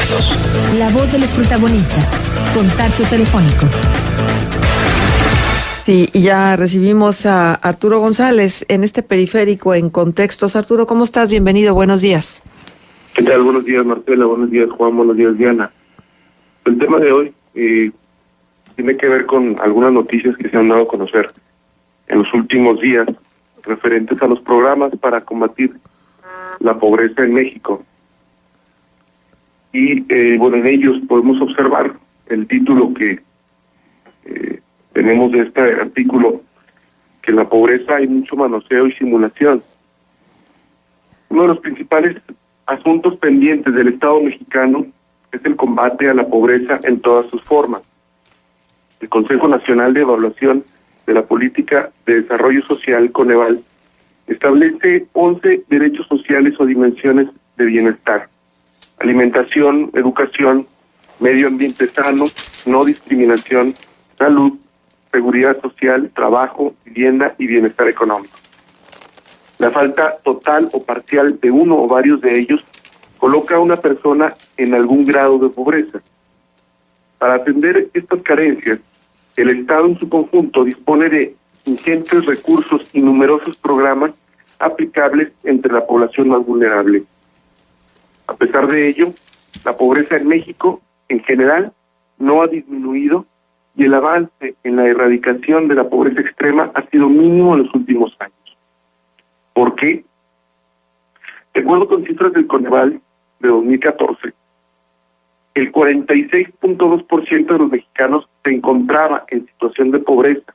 Morelos. La voz de los protagonistas. Contacto telefónico. Sí, y ya recibimos a Arturo González en este periférico en Contextos. Arturo, ¿cómo estás? Bienvenido, buenos días. ¿Qué tal? Buenos días, Marcela, buenos días, Juan, buenos días, Diana. El tema de hoy tiene que ver con algunas noticias que se han dado a conocer en los últimos días referentes a los programas para combatir la pobreza en México. Y en ellos podemos observar el título que tenemos de este artículo, que en la pobreza hay mucho manoseo y simulación. Uno de los principales asuntos pendientes del Estado mexicano es el combate a la pobreza en todas sus formas. El Consejo Nacional de Evaluación de la Política de Desarrollo Social, Coneval, establece 11 derechos sociales o dimensiones de bienestar: alimentación, educación, medio ambiente sano, no discriminación, salud, seguridad social, trabajo, vivienda y bienestar económico. La falta total o parcial de uno o varios de ellos coloca a una persona en algún grado de pobreza. Para atender estas carencias, el Estado en su conjunto dispone de ingentes recursos y numerosos programas aplicables entre la población más vulnerable. A pesar de ello, la pobreza en México, en general, no ha disminuido y el avance en la erradicación de la pobreza extrema ha sido mínimo en los últimos años. ¿Por qué? De acuerdo con cifras del Coneval de 2014, el 46.2% de los mexicanos se encontraba en situación de pobreza,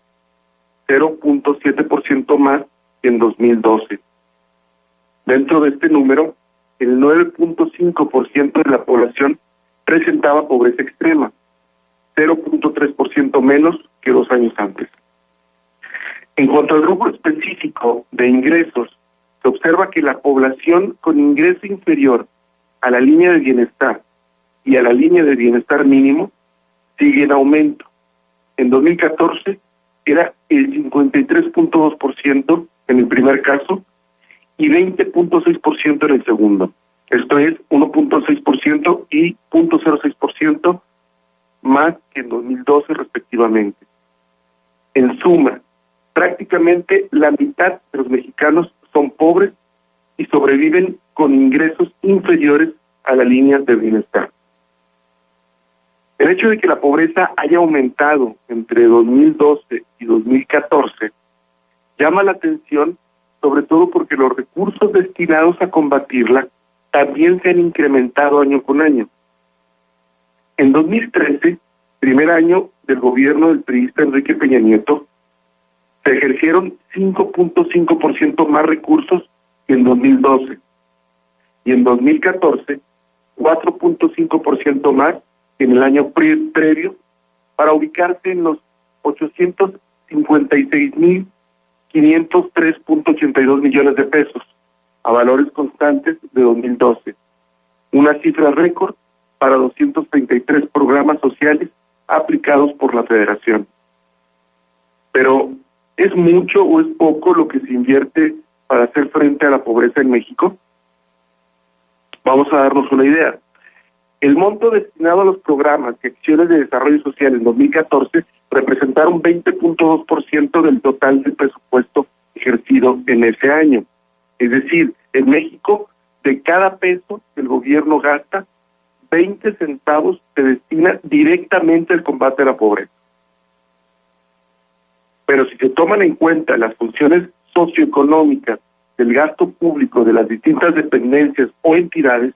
0.7% más que en 2012. Dentro de este número, el 9.5% de la población presentaba pobreza extrema, 0.3% menos que 2 años antes. En cuanto al rubro específico de ingresos, se observa que la población con ingreso inferior a la línea de bienestar y a la línea de bienestar mínimo sigue en aumento. En 2014 era el 53.2% en el primer caso y 20.6% en el segundo. Esto es 1.6% y 0.06% más que en 2012 respectivamente. En suma, prácticamente la mitad de los mexicanos son pobres y sobreviven con ingresos inferiores a la línea de bienestar. El hecho de que la pobreza haya aumentado entre 2012 y 2014 llama la atención, sobre todo porque los recursos destinados a combatirla también se han incrementado año con año. En 2013, primer año del gobierno del priista Enrique Peña Nieto, se ejercieron 5.5% más recursos que en 2012. Y en 2014, 4.5% más que en el año previo, para ubicarse en los 856.503.82 millones de pesos, a valores constantes de 2012. Una cifra récord para 233 programas sociales aplicados por la Federación. Pero, ¿es mucho o es poco lo que se invierte para hacer frente a la pobreza en México? Vamos a darnos una idea. El monto destinado a los programas y acciones de desarrollo social en 2014 representaron 20.2% del total del presupuesto ejercido en ese año. Es decir, en México, de cada peso que el gobierno gasta, 20 centavos se destina directamente al combate a la pobreza. Pero si se toman en cuenta las funciones socioeconómicas del gasto público de las distintas dependencias o entidades,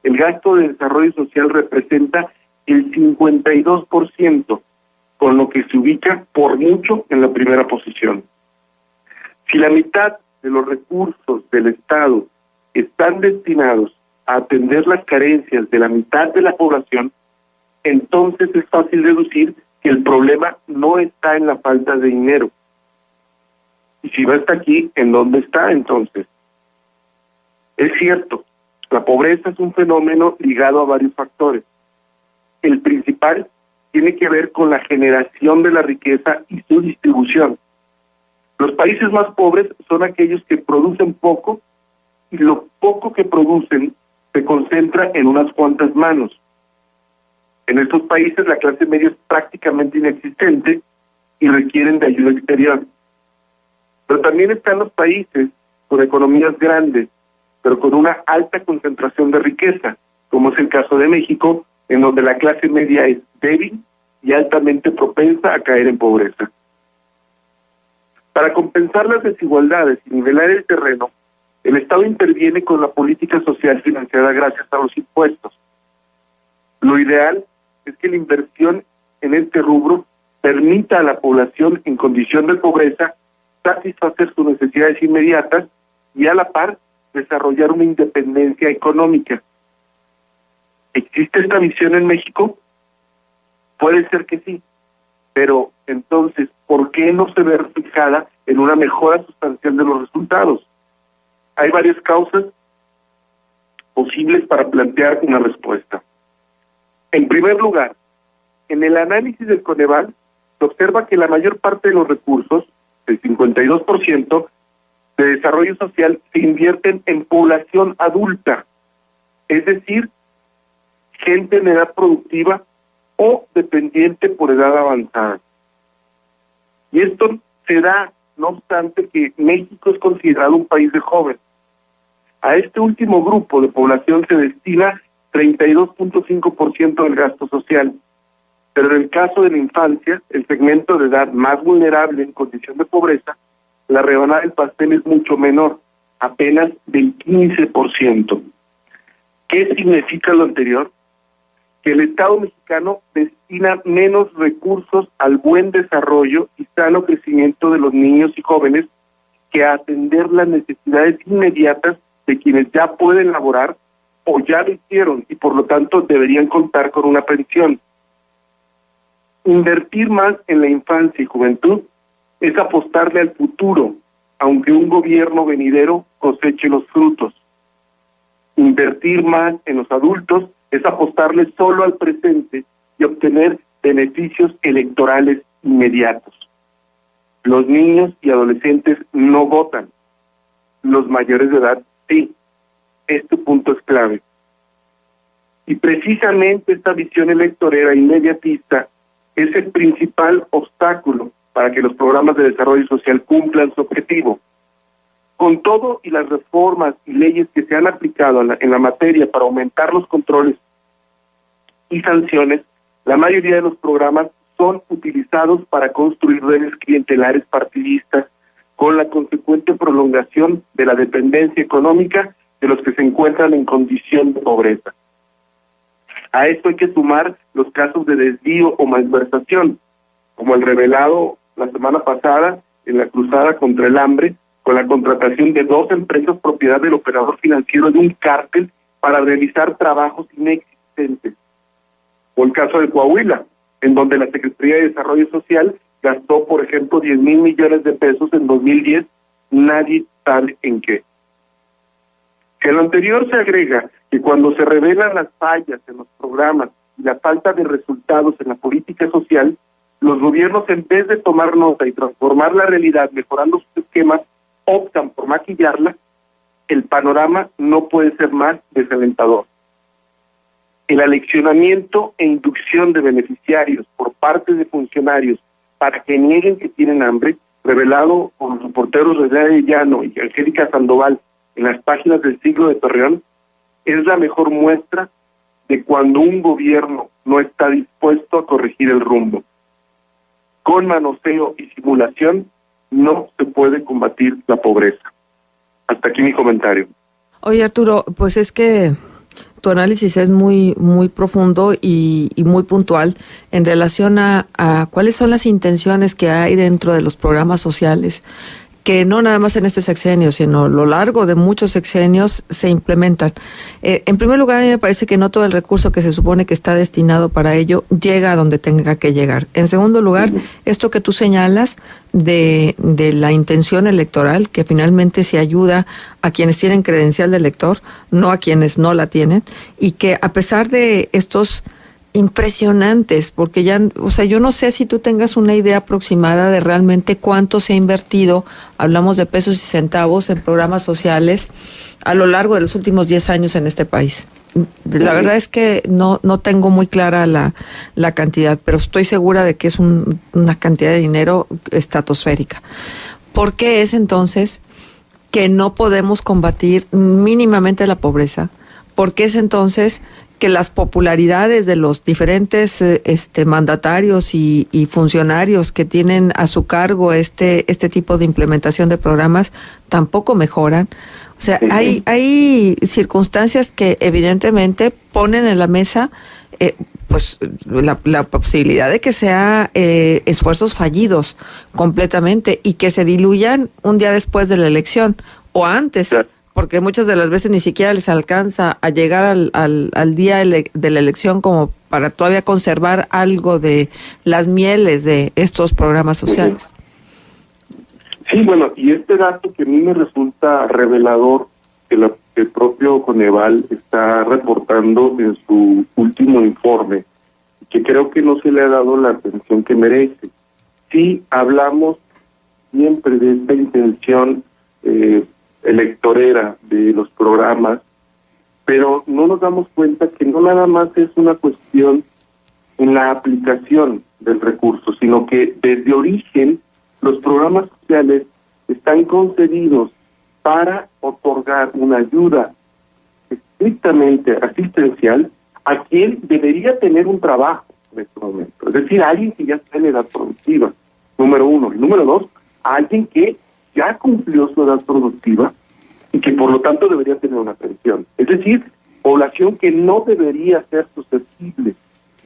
el gasto de desarrollo social representa el 52%, con lo que se ubica por mucho en la primera posición. Si la mitad de los recursos del Estado están destinados a atender las carencias de la mitad de la población, entonces es fácil deducir que el problema no está en la falta de dinero. Y si no está aquí, ¿en dónde está entonces? Es cierto, la pobreza es un fenómeno ligado a varios factores. El principal tiene que ver con la generación de la riqueza y su distribución. Los países más pobres son aquellos que producen poco y lo poco que producen se concentra concentra en unas cuantas manos. En estos países la clase media es prácticamente inexistente y requieren de ayuda exterior. Pero también están los países con economías grandes, pero con una alta concentración de riqueza, como es el caso de México, en donde la clase media es débil y altamente propensa a caer en pobreza. Para compensar las desigualdades y nivelar el terreno, el Estado interviene con la política social financiada gracias a los impuestos. Lo ideal es que la inversión en este rubro permita a la población en condición de pobreza satisfacer sus necesidades inmediatas y a la par desarrollar una independencia económica. ¿Existe esta visión en México? Puede ser que sí, pero entonces, ¿por qué no se ve reflejada en una mejora sustancial de los resultados? Hay varias causas posibles para plantear una respuesta. En primer lugar, en el análisis del Coneval se observa que la mayor parte de los recursos, el 52%, de desarrollo social se invierten en población adulta, es decir, gente en edad productiva o dependiente por edad avanzada. Y esto se da, no obstante, que México es considerado un país de jóvenes. A este último grupo de población se destina 32.5% del gasto social, pero en el caso de la infancia, el segmento de edad más vulnerable en condición de pobreza, la rebanada del pastel es mucho menor, apenas del 15%. ¿Qué significa lo anterior? Que el Estado mexicano destina menos recursos al buen desarrollo y sano crecimiento de los niños y jóvenes que a atender las necesidades inmediatas de quienes ya pueden laborar o ya lo hicieron y por lo tanto deberían contar con una pensión. Invertir más en la infancia y juventud es apostarle al futuro, aunque un gobierno venidero coseche los frutos. Invertir más en los adultos es apostarle solo al presente y obtener beneficios electorales inmediatos. Los niños y adolescentes no votan, los mayores de edad sí. Este punto es clave. Y precisamente esta visión electorera inmediatista es el principal obstáculo para que los programas de desarrollo social cumplan su objetivo. Con todo y las reformas y leyes que se han aplicado en la materia para aumentar los controles y sanciones, la mayoría de los programas son utilizados para construir redes clientelares partidistas con la consecuente prolongación de la dependencia económica de los que se encuentran en condición de pobreza. A esto hay que sumar los casos de desvío o malversación, como el revelado la semana pasada en la cruzada contra el hambre, con la contratación de 2 empresas propiedad del operador financiero de un cártel para realizar trabajos inexistentes. O el caso de Coahuila, en donde la Secretaría de Desarrollo Social gastó, por ejemplo, 10,000 millones de pesos en 2010, nadie sabe en qué. Si a lo anterior se agrega que cuando se revelan las fallas en los programas y la falta de resultados en la política social, los gobiernos, en vez de tomar nota y transformar la realidad mejorando sus esquemas, optan por maquillarla, el panorama no puede ser más desalentador. El aleccionamiento e inducción de beneficiarios por parte de funcionarios para que nieguen que tienen hambre, revelado por los reporteros René Arellano y Angélica Sandoval en las páginas del Siglo de Torreón, es la mejor muestra de cuando un gobierno no está dispuesto a corregir el rumbo. Con manoseo y simulación no se puede combatir la pobreza. Hasta aquí mi comentario. Oye, Arturo, pues es que tu análisis es muy profundo y muy puntual en relación a cuáles son las intenciones que hay dentro de los programas sociales, que no nada más en este sexenio, sino a lo largo de muchos sexenios se implementan. En primer lugar, a mí me parece que no todo el recurso que se supone que está destinado para ello llega a donde tenga que llegar. En segundo lugar, esto que tú señalas de la intención electoral, que finalmente se ayuda a quienes tienen credencial de elector, no a quienes no la tienen, y que a pesar de estos impresionantes, porque ya, o sea, yo no sé si tú tengas una idea aproximada de realmente cuánto se ha invertido, hablamos de pesos y centavos, en programas sociales a lo largo de los últimos 10 años en este país. La verdad es que no tengo muy clara la cantidad, pero estoy segura de que es una cantidad de dinero estratosférica. ¿Por qué es entonces que no podemos combatir mínimamente la pobreza? ¿Por qué es entonces que las popularidades de los diferentes mandatarios y funcionarios que tienen a su cargo este tipo de implementación de programas tampoco mejoran? O sea, hay circunstancias que evidentemente ponen en la mesa pues la posibilidad de que sea esfuerzos fallidos completamente y que se diluyan un día después de la elección o antes, porque muchas de las veces ni siquiera les alcanza a llegar al día de la elección como para todavía conservar algo de las mieles de estos programas sociales. Sí, bueno, y este dato que a mí me resulta revelador, que el propio Coneval está reportando en su último informe, que creo que no se le ha dado la atención que merece. Sí, hablamos siempre de esta intención electorera de los programas, pero no nos damos cuenta que no nada más es una cuestión en la aplicación del recurso, sino que desde origen los programas sociales están concebidos para otorgar una ayuda estrictamente asistencial a quien debería tener un trabajo en este momento. Es decir, a alguien que ya está en edad productiva, número uno. Y número dos, a alguien que ya cumplió su edad productiva y que por lo tanto debería tener una pensión. Es decir, población que no debería ser susceptible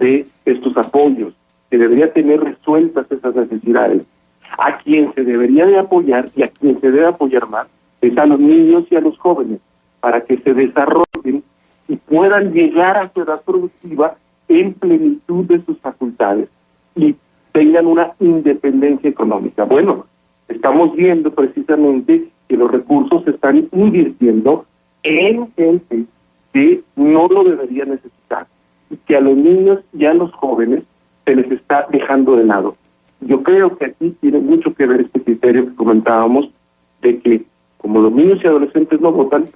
de estos apoyos, que debería tener resueltas esas necesidades. A quien se debería de apoyar y a quien se debe apoyar más es a los niños y a los jóvenes, para que se desarrollen y puedan llegar a su edad productiva en plenitud de sus facultades y tengan una independencia económica. Bueno, estamos viendo precisamente que los recursos se están invirtiendo en gente que no lo debería necesitar y que a los niños y a los jóvenes se les está dejando de lado. Yo creo que aquí tiene mucho que ver este criterio que comentábamos de que como los niños y adolescentes no votan,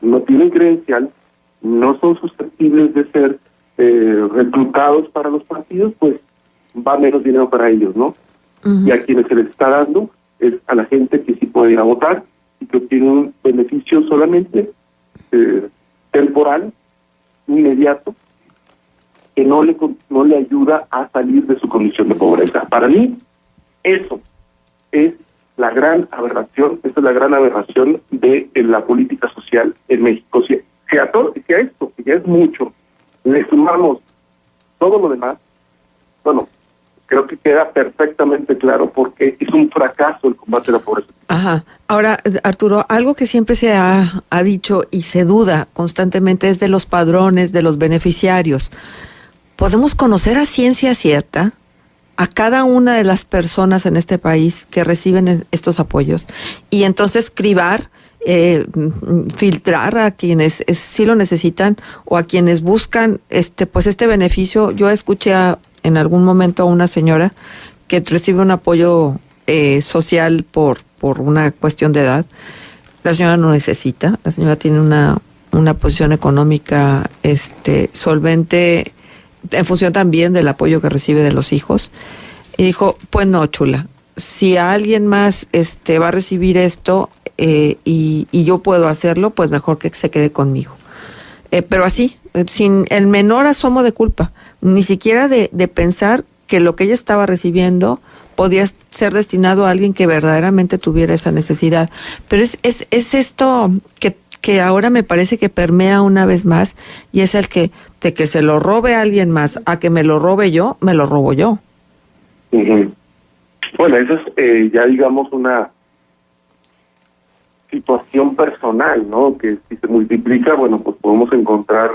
no tienen credencial, no son susceptibles de ser reclutados para los partidos, pues va menos dinero para ellos, ¿no? Y a quienes se les está dando es a la gente que sí puede ir a votar y que obtiene un beneficio solamente temporal, inmediato, que no le ayuda a salir de su condición de pobreza. Para mí, eso es la gran aberración, esa es la gran aberración de la política social en México. Si a esto, que ya es mucho, le sumamos todo lo demás, bueno, creo que queda perfectamente claro porque es un fracaso el combate a la pobreza. Ajá. Ahora, Arturo, algo que siempre se ha dicho y se duda constantemente es de los padrones, de los beneficiarios. ¿Podemos conocer a ciencia cierta a cada una de las personas en este país que reciben estos apoyos y entonces cribar, filtrar a quienes sí lo necesitan o a quienes buscan este beneficio? Yo escuché en algún momento a una señora que recibe un apoyo social por una cuestión de edad. La señora no necesita, la señora tiene una posición económica solvente en función también del apoyo que recibe de los hijos, y dijo, pues no, chula, si alguien más va a recibir esto y yo puedo hacerlo, pues mejor que se quede conmigo. Pero así, sin el menor asomo de culpa, ni siquiera de pensar que lo que ella estaba recibiendo podía ser destinado a alguien que verdaderamente tuviera esa necesidad. Pero es esto que ahora me parece que permea una vez más, y es el que de que se lo robe a alguien más a que me lo robe yo, me lo robo yo. Bueno, eso es ya digamos una situación personal, ¿no? Que si se multiplica, bueno, pues podemos encontrar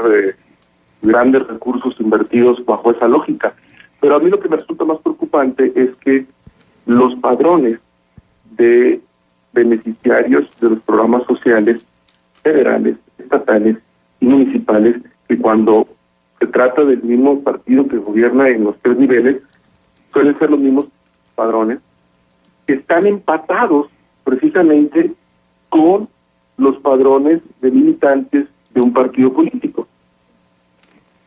grandes recursos invertidos bajo esa lógica. Pero a mí lo que me resulta más preocupante es que los padrones de beneficiarios de los programas sociales federales, estatales y municipales, que cuando se trata del mismo partido que gobierna en los tres niveles, suelen ser los mismos padrones, que están empatados precisamente con los padrones de militantes de un partido político.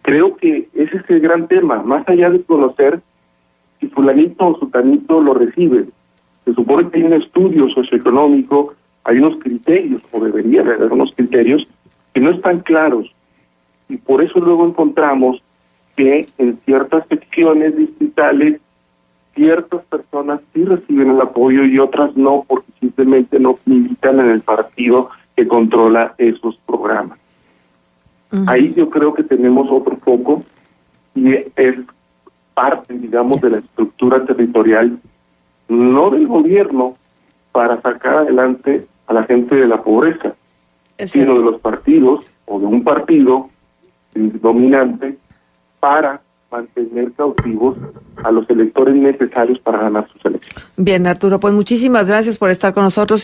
Creo que ese es el gran tema, más allá de conocer si fulanito o sutanito lo recibe. Se supone que hay un estudio socioeconómico, hay unos criterios, o debería de haber unos criterios, que no están claros. Y por eso luego encontramos que en ciertas secciones distritales, ciertas personas sí reciben el apoyo y otras no, porque simplemente no militan en el partido que controla esos programas. Ahí yo creo que tenemos otro foco y es parte, digamos, de la estructura territorial, no del gobierno, para sacar adelante a la gente de la pobreza, sino de los partidos o de un partido dominante para mantener cautivos a los electores necesarios para ganar sus elecciones. Bien, Arturo, pues muchísimas gracias por estar con nosotros.